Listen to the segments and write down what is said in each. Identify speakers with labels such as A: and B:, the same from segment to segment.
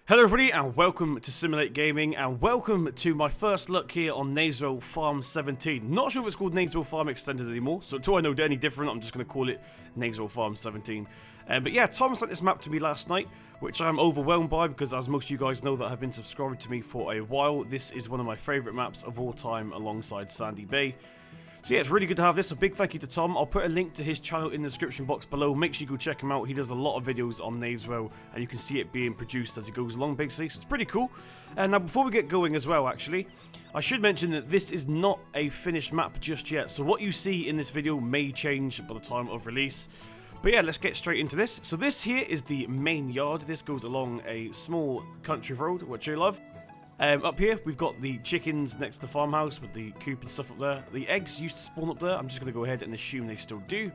A: Hello everybody and welcome to Simulate Gaming and welcome to my first look here on Knaveswell Farm 17. Not sure if it's called Knaveswell Farm Extended anymore, so until I know any different I'm just going to call it Knaveswell Farm 17. But yeah, Tom sent this map to me last night, which I'm overwhelmed by because as most of you guys know that have been subscribing to me for a while, this is one of my favourite maps of all time alongside Sandy Bay. So yeah, it's really good to have this. A big thank you to Tom. I'll put a link to his channel in the description box below. Make sure you go check him out. He does a lot of videos on Knaveswell, and you can see it being produced as he goes along, basically. So it's pretty cool. And now, before we get going as well, actually, I should mention that this is not a finished map just yet. So what you see in this video may change by the time of release. But yeah, let's get straight into this. So this here is the main yard. This goes along a small country road, which I love. Up here, we've got the chickens next to the farmhouse with the coop and stuff up there. The eggs used to spawn up there. I'm just going to go ahead and assume they still do.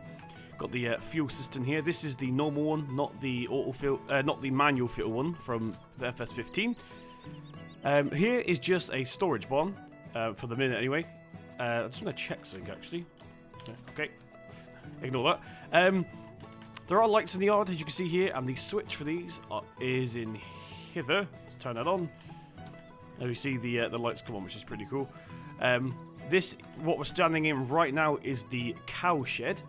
A: Got the fuel system here. This is the normal one, not the not the manual filter one from the FS15. Here is just a storage barn for the minute, anyway. I just want to check something actually. Okay, ignore that. There are lights in the yard, as you can see here, and the switch for these is in hither. Let's turn that on. Now you see the lights come on, which is pretty cool. What we're standing in right now is the cow shed.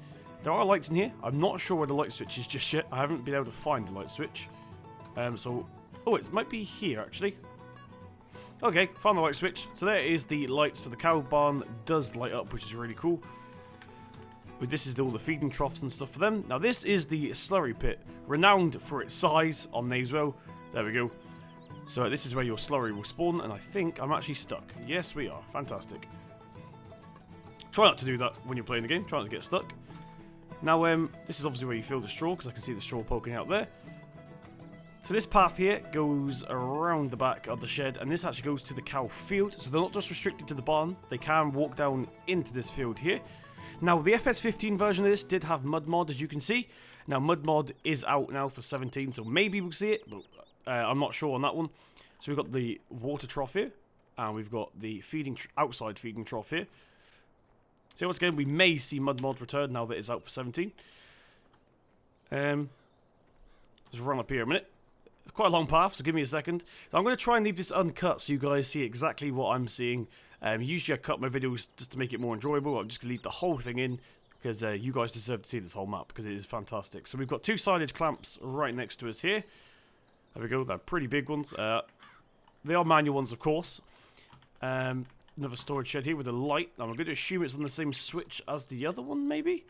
A: There are lights in here. I'm not sure where the light switch is just yet. I haven't been able to find the light switch. Oh, it might be here actually. Okay, found the light switch. So there is the lights. So the cow barn does light up, which is really cool. This is all the feeding troughs and stuff for them. Now this is the slurry pit, renowned for its size on Knaveswell. There we go. So this is where your slurry will spawn, and I think I'm actually stuck. Yes, we are. Fantastic. Try not to do that when you're playing the game. Try not to get stuck. Now, this is obviously where you fill the straw, because I can see the straw poking out there. So this path here goes around the back of the shed, and this actually goes to the cow field. So they're not just restricted to the barn. They can walk down into this field here. Now, the FS15 version of this did have mud mod, as you can see. Now, mud mod is out now for 17, so maybe we'll see it, but I'm not sure on that one. So we've got the water trough here, and we've got the outside feeding trough here. So once again, we may see mud mod return now that it's out for 17. Let's run up here a minute. It's quite a long path, so give me a second. So I'm going to try and leave this uncut so you guys see exactly what I'm seeing. Usually I cut my videos just to make it more enjoyable. I'm just going to leave the whole thing in because you guys deserve to see this whole map because it is fantastic. So we've got two silage clamps right next to us here. There we go, they're pretty big ones. They are manual ones, of course. Another storage shed here with a light. Now I'm going to assume it's on the same switch as the other one, maybe?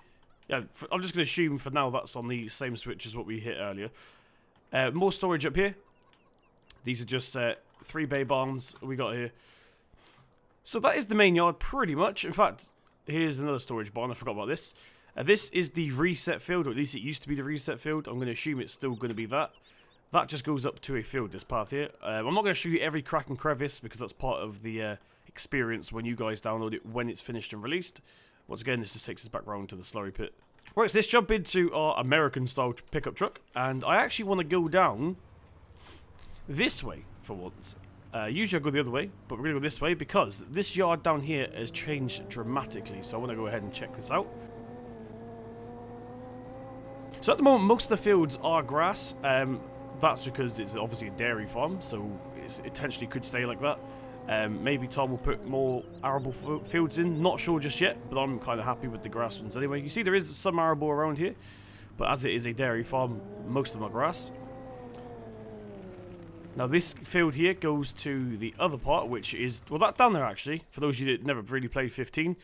A: Yeah, I'm just going to assume for now that's on the same switch as what we hit earlier. More storage up here. These are just 3 bay barns we got here. So that is the main yard, pretty much. In fact, here's another storage barn. I forgot about this. This is the reset field, or at least it used to be the reset field. I'm going to assume it's still going to be that. That just goes up to a field, this path here. I'm not going to show you every crack and crevice because that's part of the experience when you guys download it when it's finished and released. Once again, this just takes us back round to the slurry pit. Right, so let's jump into our American-style pickup truck. And I actually want to go down this way for once. Usually I go the other way, but we're going to go this way because this yard down here has changed dramatically. So I want to go ahead and check this out. So at the moment, most of the fields are grass. That's because it's obviously a dairy farm, so it potentially could stay like that. Maybe Tom will put more arable fields in. Not sure just yet, but I'm kind of happy with the grass ones anyway. You see there is some arable around here, but as it is a dairy farm, most of them are grass. Now this field here goes to the other part, which is, well, that down there actually, for those of you that never really played 15,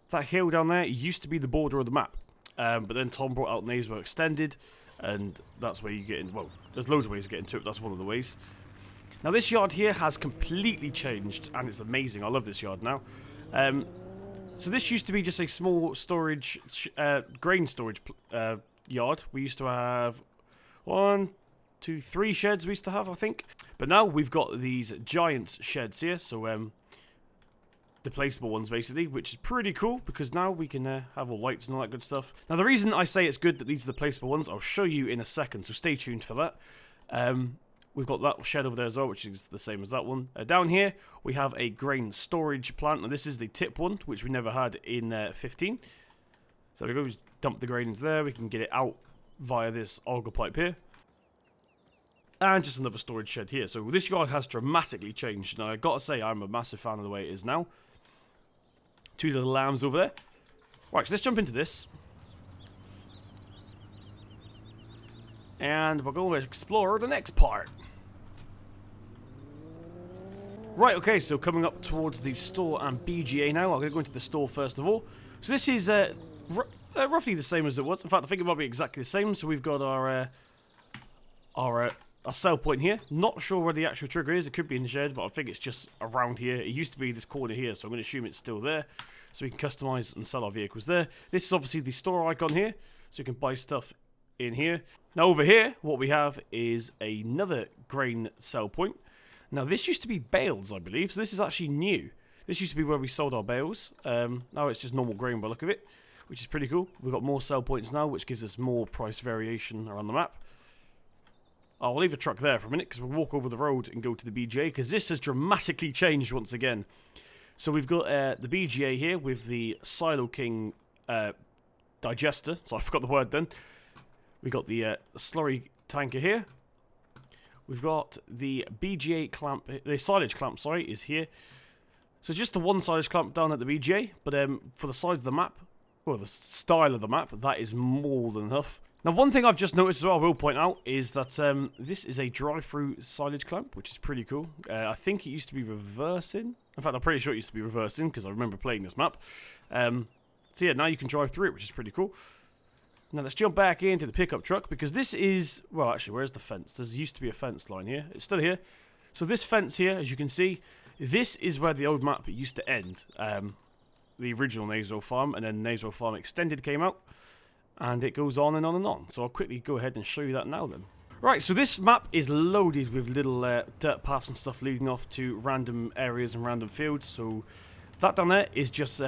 A: that hill down there used to be the border of the map. But then Tom brought out Knaveswell Extended, and that's where you get in. Well, there's loads of ways to get into it, but that's one of the ways. Now this yard here has completely changed, and it's amazing. I love this yard now. So this used to be just a small storage, grain storage yard. We used to have 1, 2, 3 sheds we used to have, I think. But now we've got these giant sheds here, so the placeable ones basically, which is pretty cool because now we can have all lights and all that good stuff. Now the reason I say it's good that these are the placeable ones, I'll show you in a second, so stay tuned for that. We've got that shed over there as well, which is the same as that one. Down here we have a grain storage plant. Now this is the tip one, which we never had in 15. So we go, just dump the grain into there. We can get it out via this auger pipe here. And just another storage shed here. So this yard has dramatically changed. Now, I gotta say, I'm a massive fan of the way it is now. 2 little lambs over there. Right, so let's jump into this. And we're going to explore the next part. Right, okay, so coming up towards the store and BGA now. I'm going to go into the store first of all. So this is roughly the same as it was. In fact, I think it might be exactly the same. So we've got our sell point here. Not sure where the actual trigger is. It could be in the shed, but I think it's just around here. It used to be this corner here, so I'm going to assume it's still there. So we can customize and sell our vehicles there. This is obviously the store icon here, so you can buy stuff in here. Now over here, what we have is another grain sell point. Now this used to be bales, I believe, so this is actually new. This used to be where we sold our bales. Now it's just normal grain by the look of it, which is pretty cool. We've got more sell points now, which gives us more price variation around the map. I'll leave the truck there for a minute because we'll walk over the road and go to the BGA because this has dramatically changed once again. So we've got the BGA here with the Silo King digester. So I forgot the word then. We got the slurry tanker here. We've got the BGA clamp, the silage clamp, sorry, is here. So just the one silage clamp down at the BGA, but for the size of the map, or the style of the map, that is more than enough. Now, one thing I've just noticed as well, I will point out, is that this is a drive-through silage clamp, which is pretty cool. I think it used to be reversing. In fact, I'm pretty sure it used to be reversing, because I remember playing this map. So yeah, now you can drive through it, which is pretty cool. Now, let's jump back into the pickup truck, because this is... Well, actually, where's the fence? There used to be a fence line here. It's still here. So this fence here, as you can see, this is where the old map used to end. The original Knaveswell Farm, and then Knaveswell Farm Extended came out. And it goes on and on and on. So I'll quickly go ahead and show you that now then. Right, so this map is loaded with little dirt paths and stuff leading off to random areas and random fields. So that down there is just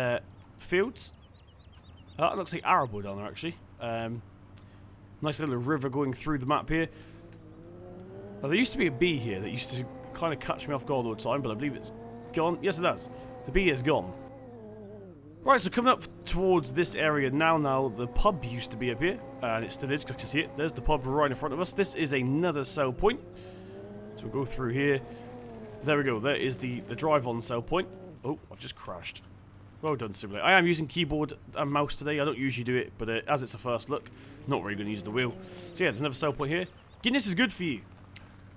A: fields. That looks like arable down there actually. Nice little river going through the map here. Now, there used to be a bee here that used to kind of catch me off guard all the time, but I believe it's gone. Yes, it has. The bee is gone. Right, so coming up towards this area now the pub used to be up here, and it still is, because I can see it. There's the pub right in front of us. This is another sell point. So we'll go through here. There we go, there is the drive-on sell point. Oh, I've just crashed. Well done, Simulator. I am using keyboard and mouse today. I don't usually do it, but as it's a first look, not really going to use the wheel. So yeah, there's another sell point here. Guinness is good for you.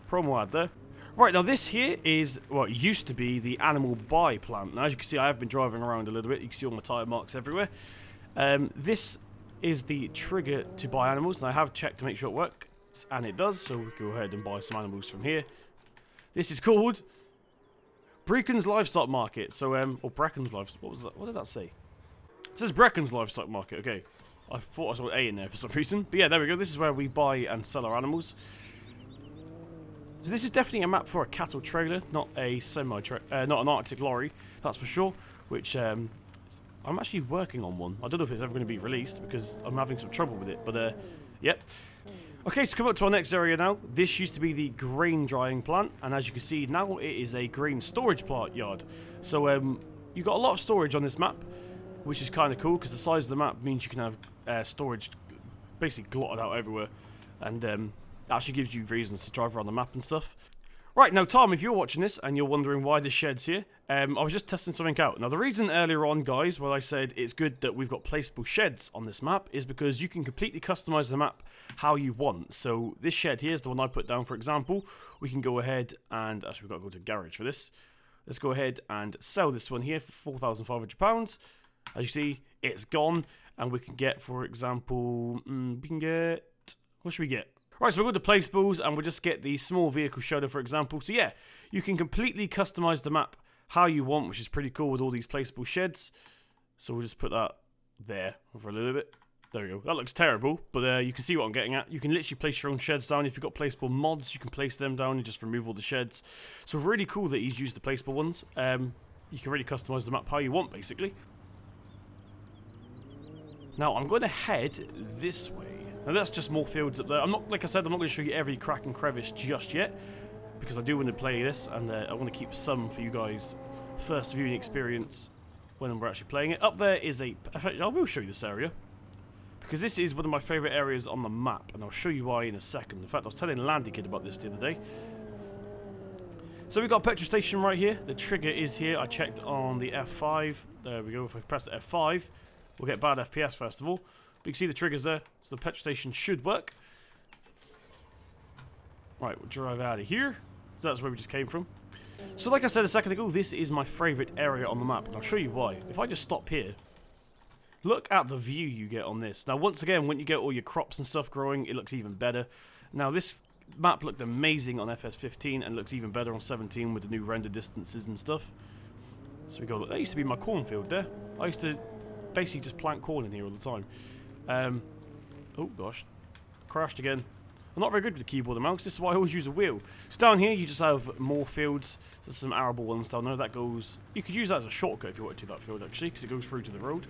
A: Promo ad there. Right, now this here is what used to be the animal buy plant. Now, as you can see, I have been driving around a little bit. You can see all my tyre marks everywhere. This is the trigger to buy animals, and I have checked to make sure it works, and it does, so we go ahead and buy some animals from here. This is called Brecken's Livestock Market. So, or Brecken's Livestock, what was that? What did that say? It says Brecken's Livestock Market, okay. I thought I saw an A in there for some reason. But yeah, there we go. This is where we buy and sell our animals. So this is definitely a map for a cattle trailer, not a not an Arctic lorry, that's for sure. Which I'm actually working on one. I don't know if it's ever going to be released because I'm having some trouble with it. But yep. Okay, so come up to our next area now. This used to be the grain drying plant, and as you can see now, it is a grain storage plant yard. So you've got a lot of storage on this map, which is kind of cool because the size of the map means you can have storage basically glotted out everywhere, and actually gives you reasons to drive around the map and stuff. Right, now Tom, if you're watching this and you're wondering why the shed's here, I was just testing something out. Now the reason earlier on, guys, when I said it's good that we've got placeable sheds on this map is because you can completely customize the map how you want. So this shed here is the one I put down, for example. We can go ahead and, actually we've got to go to garage for this. Let's go ahead and sell this one here for £4,500. As you see, it's gone, and we can get, for example, we can get, what should we get? Right, so we'll go to placeables, and we'll just get the small vehicle shelter, for example. So yeah, you can completely customize the map how you want, which is pretty cool with all these placeable sheds. So we'll just put that there for a little bit. There we go. That looks terrible, but you can see what I'm getting at. You can literally place your own sheds down. If you've got placeable mods, you can place them down and just remove all the sheds. So really cool that he's used the placeable ones. You can really customize the map how you want, basically. Now, I'm going to head this way. Now, that's just more fields up there. I'm not, like I said, I'm not going to show you every crack and crevice just yet, because I do want to play this, and I want to keep some for you guys' first viewing experience when we're actually playing it. Up there is I will show you this area, because this is one of my favourite areas on the map, and I'll show you why in a second. In fact, I was telling Landy Kid about this the other day. So we've got a petrol station right here. The trigger is here. I checked on the F5. There we go. If I press the F5, we'll get bad FPS first of all. But you can see the trigger's there, so the petrol station should work. Right, we'll drive out of here. So that's where we just came from. So like I said a second ago, this is my favourite area on the map, and I'll show you why. If I just stop here, look at the view you get on this. Now once again, when you get all your crops and stuff growing, it looks even better. Now this map looked amazing on FS15 and looks even better on 17 with the new render distances and stuff. So we go, that used to be my cornfield there. I used to basically just plant corn in here all the time. Oh gosh, crashed again. I'm not very good with the keyboard and mouse, this is why I always use a wheel. So down here you just have more fields. There's some arable ones down there that goes... You could use that as a shortcut if you wanted to that field actually, because it goes through to the road.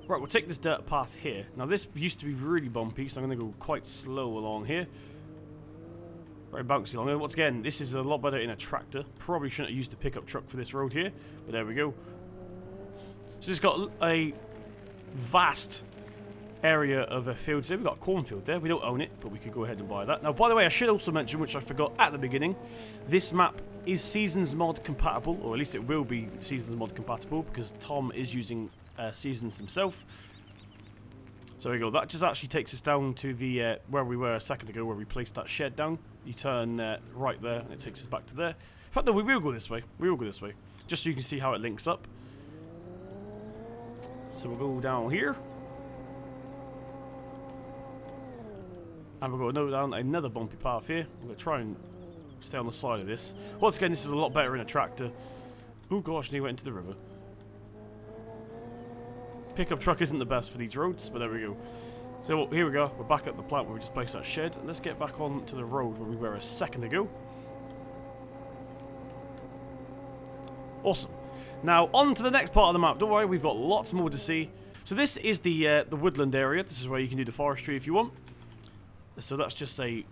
A: Right, we'll take this dirt path here. Now this used to be really bumpy, so I'm going to go quite slow along here. Very bouncy along here. Once again, this is a lot better in a tractor. Probably shouldn't have used a pickup truck for this road here, but there we go. So it's got a vast area of a field. So we've got a cornfield there. We don't own it, but we could go ahead and buy that. Now, by the way, I should also mention, which I forgot at the beginning, this map is Seasons mod compatible, or at least it will be Seasons mod compatible, because Tom is using Seasons himself. So there we go. That just actually takes us down to the where we were a second ago, where we placed that shed down. You turn right there, and it takes us back to there. In fact, no, we will go this way. We will go this way, just so you can see how it links up. So we'll go down here. And we're going to go down another bumpy path here. I'm going to try and stay on the side of this. Once again, this is a lot better in a tractor. Oh gosh, and he went into the river. Pickup truck isn't the best for these roads, but there we go. So here we go. We're back at the plant where we just placed that shed. And let's get back onto the road where we were a second ago. Awesome. Now, on to the next part of the map. Don't worry, we've got lots more to see. So this is the woodland area. This is where you can do the forestry if you want. So that's just a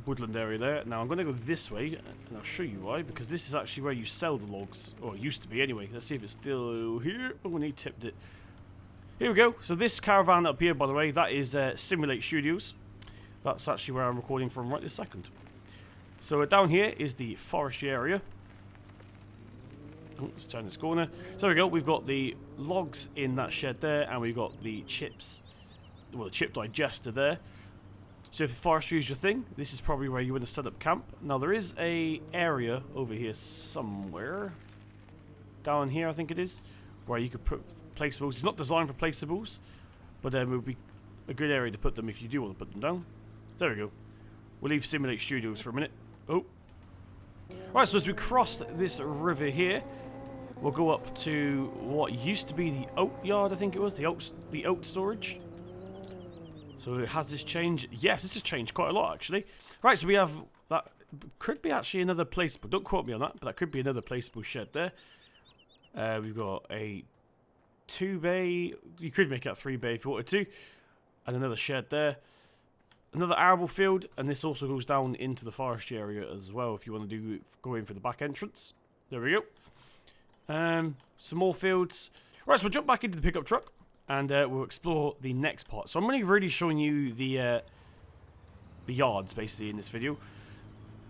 A: woodland area there. Now I'm going to go this way, and I'll show you why. Because this is actually where you sell the logs. Or it used to be anyway. Let's see if it's still here. Oh, and he tipped it. Here we go. So this caravan up here, by the way, that is Simulate Studios. That's actually where I'm recording from right this second. So down here is the forestry area. Oh, let's turn this corner. So there we go. We've got the logs in that shed there, and we've got the chips. Well, the chip digester there. So if forestry is your thing, this is probably where you want to set up camp. Now there is a area over here somewhere. Down here, I think it is. Where you could put placeables. It's not designed for placeables, but it would be a good area to put them if you do want to put them down. There we go. We'll leave Simulate Studios for a minute. Oh. Right, so as we cross this river here, we'll go up to what used to be the oat yard, I think it was. The oat storage. So has this changed? Yes, this has changed quite a lot, actually. Right, so we have... That could be actually another placeable. Don't quote me on that, but that could be another placeable shed there. We've got a 2-bay. You could make it a 3-bay if you wanted to. And another shed there. Another arable field. And this also goes down into the forestry area as well if you want to go in for the back entrance. There we go. Some more fields. Right, so we'll jump back into the pickup truck. And we'll explore the next part. So I'm only really showing you the yards, basically, in this video.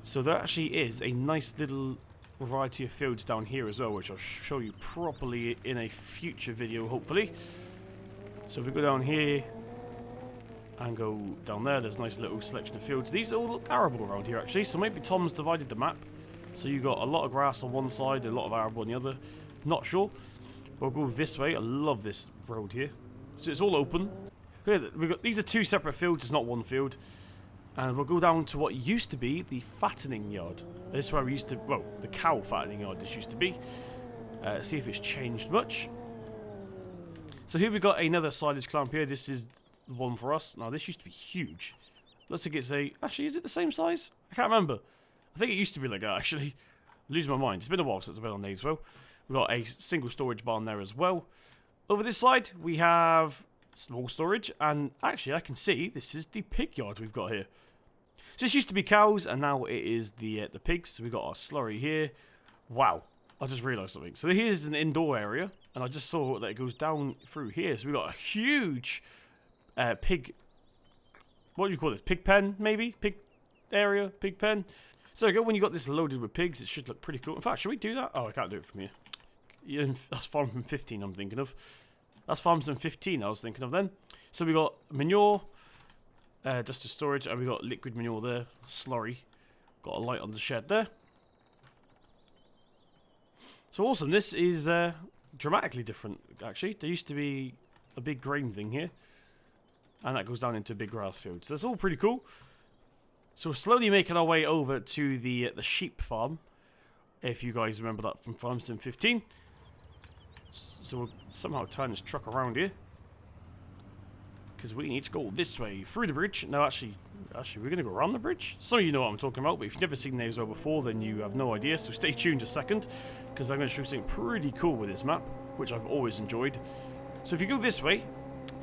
A: So there actually is a nice little variety of fields down here as well, which I'll show you properly in a future video, hopefully. So if we go down here and go down there, there's a nice little selection of fields. These all look arable around here, actually. So maybe Tom's divided the map. So you got a lot of grass on one side, a lot of arable on the other. Not sure. We'll go this way. I love this road here. So it's all open. Here, these are two separate fields. It's not one field. And we'll go down to what used to be the fattening yard. This is where we used to... Well, the cow fattening yard this used to be. See if it's changed much. So here we got another silage clamp here. This is the one for us. Now, this used to be huge. Looks like it's a... Actually, is it the same size? I can't remember. I think it used to be like that, actually. I'm losing my mind. It's been a while since I've been on Knaveswell. We've got a single storage barn there as well. Over this side, we have small storage. And actually, I can see this is the pig yard we've got here. So this used to be cows, and now it is the pigs. So we've got our slurry here. Wow. I just realised something. So here's an indoor area. And I just saw that it goes down through here. So we've got a huge pig... What do you call this? Pig pen, maybe? Pig area? Pig pen? So again, when you got this loaded with pigs, it should look pretty cool. In fact, should we do that? Oh, I can't do it from here. Yeah, that's farm from 15 I'm thinking of. That's farm from 15 I was thinking of then. So we got manure, just to storage, and we got liquid manure there, slurry. Got a light on the shed there. So awesome, this is dramatically different actually. There used to be a big grain thing here, and that goes down into big grass fields. So that's all pretty cool. So we're slowly making our way over to the sheep farm, if you guys remember that from Farm Sim 15. So we'll somehow turn this truck around here, because we need to go this way, through the bridge. No, actually, we're going to go around the bridge. Some of you know what I'm talking about, but if you've never seen Knaveswell before, then you have no idea. So stay tuned a second, because I'm going to show you something pretty cool with this map, which I've always enjoyed. So if you go this way,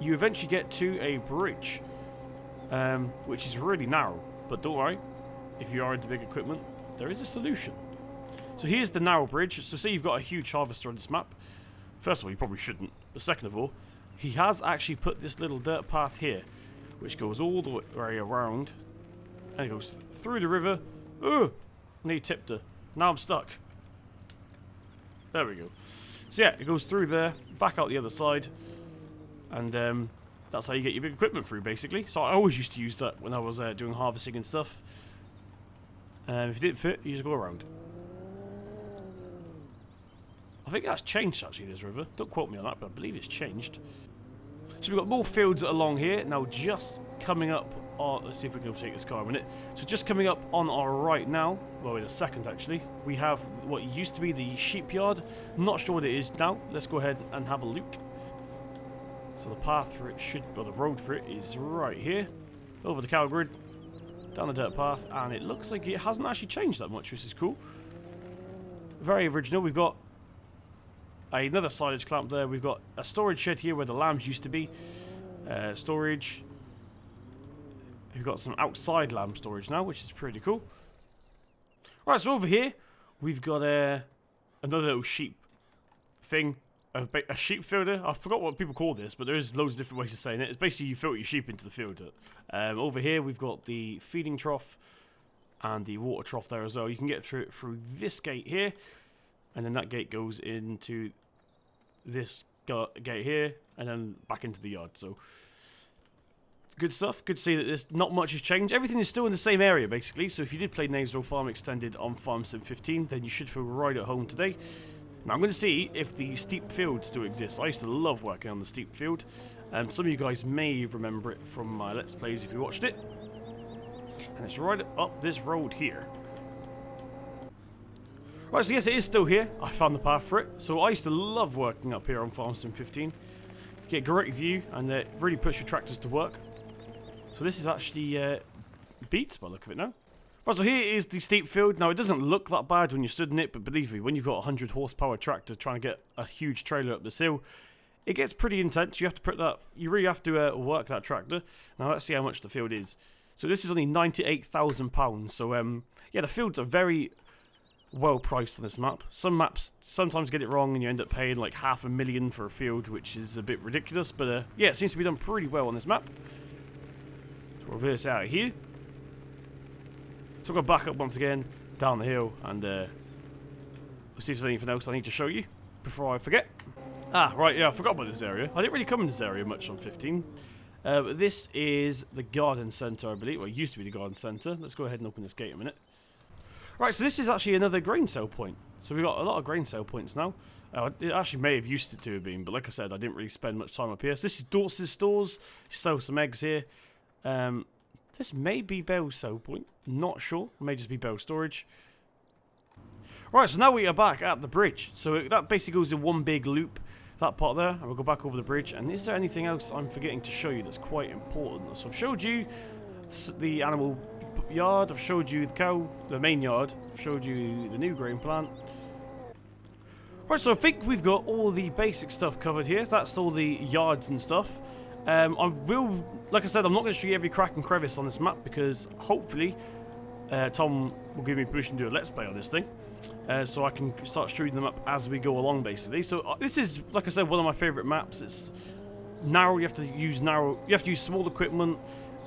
A: you eventually get to a bridge, which is really narrow. But don't worry, if you are into big equipment, there is a solution. So here's the narrow bridge. So say you've got a huge harvester on this map. First of all, you probably shouldn't. But second of all, he has actually put this little dirt path here, which goes all the way around, and it goes through the river. Oh, nearly tipped her. Now I'm stuck. There we go. So yeah, it goes through there, back out the other side, and that's how you get your big equipment through, basically. So I always used to use that when I was doing harvesting and stuff. If it didn't fit, you just go around. I think that's changed, actually, this river. Don't quote me on that, but I believe it's changed. So we've got more fields along here. Now, just coming up on... Let's see if we can overtake this car in a minute. So just coming up on our right now, well, in a second, actually, we have what used to be the sheep yard. I'm not sure what it is now. Let's go ahead and have a look. So the path for it should... Well, the road for it is right here. Over the cow grid, down the dirt path, and it looks like it hasn't actually changed that much, which is cool. Very original. We've got another silage clamp there. We've got a storage shed here where the lambs used to be. Storage. We've got some outside lamb storage now, which is pretty cool. Right, so over here, we've got another little sheep thing. A sheep filter. I forgot what people call this, but there is loads of different ways of saying it. It's basically you filter your sheep into the filter. Over here, we've got the feeding trough and the water trough there as well. You can get through it through this gate here, and then that gate goes into this gate here, and then back into the yard. So good stuff. Good to see that there's not much has changed. Everything is still in the same area, basically. So if you did play Knaveswell Farm Extended on Farm Sim 15, then you should feel right at home today. Now I'm going to see if the steep field still exists. I used to love working on the steep field. Some of you guys may remember it from my Let's Plays if you watched it. And it's right up this road here. Right, so yes, it is still here. I found the path for it. So I used to love working up here on Farm Sim 15. Get a great view, and it really puts your tractors to work. So this is actually beats by the look of it now. Right, so here is the steep field. Now, it doesn't look that bad when you stood in it, but believe me, when you've got a 100 horsepower tractor trying to get a huge trailer up this hill, it gets pretty intense. You have to put that, you really have to work that tractor. Now, let's see how much the field is. So this is only £98,000. So, yeah, the fields are very well priced on this map. Some maps sometimes get it wrong and you end up paying like $500,000 for a field, which is a bit ridiculous. But yeah, it seems to be done pretty well on this map. So we'll reverse out of here. So we're going to back up once again down the hill, and we'll see if there's anything else I need to show you before I forget. Ah, right, yeah, I forgot about this area. I didn't really come in this area much on 15. But this is the garden centre, I believe. Well, it used to be the garden centre. Let's go ahead and open this gate a minute. Right, so this is actually another grain sale point. So we've got a lot of grain sale points now. It actually may have used to have been, but like I said, I didn't really spend much time up here. So this is Dortz's stores. You sell some eggs here. This may be Bell's sell point. Not sure. It may just be Bell's storage. Right, so now we are back at the bridge. So that basically goes in one big loop, that part there, and we'll go back over the bridge. And is there anything else I'm forgetting to show you that's quite important? So I've showed you the animal yard, I've showed you the cow, the main yard, I've showed you the new grain plant. Right, so I think we've got all the basic stuff covered here. That's all the yards and stuff. I will, like I said, I'm not going to show you every crack and crevice on this map because hopefully Tom will give me permission to do a let's play on this thing, so I can start shooting them up as we go along, basically. So this is, like I said, one of my favourite maps. It's narrow. You have to use small equipment.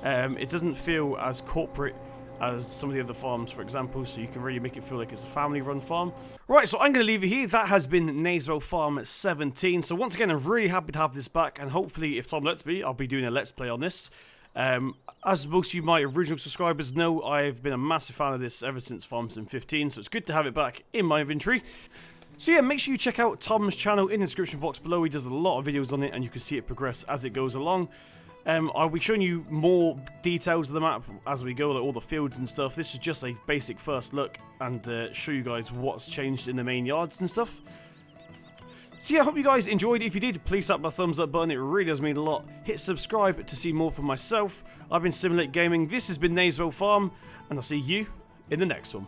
A: It doesn't feel as corporate as some of the other farms, for example, so you can really make it feel like it's a family-run farm. Right, so I'm going to leave it here. That has been Knaveswell Farm 17. So once again, I'm really happy to have this back, and hopefully, if Tom lets me, I'll be doing a Let's Play on this. As most of you, my original subscribers know, I've been a massive fan of this ever since Farm Sim 15, so it's good to have it back in my inventory. So yeah, make sure you check out Tom's channel in the description box below. He does a lot of videos on it, and you can see it progress as it goes along. I'll be showing you more details of the map as we go, like all the fields and stuff. This is just a basic first look, and show you guys what's changed in the main yards and stuff. So yeah, I hope you guys enjoyed. If you did, please tap my thumbs up button. It really does mean a lot. Hit subscribe to see more from myself. I've been Simulate Gaming. This has been Knaveswell Farm, and I'll see you in the next one.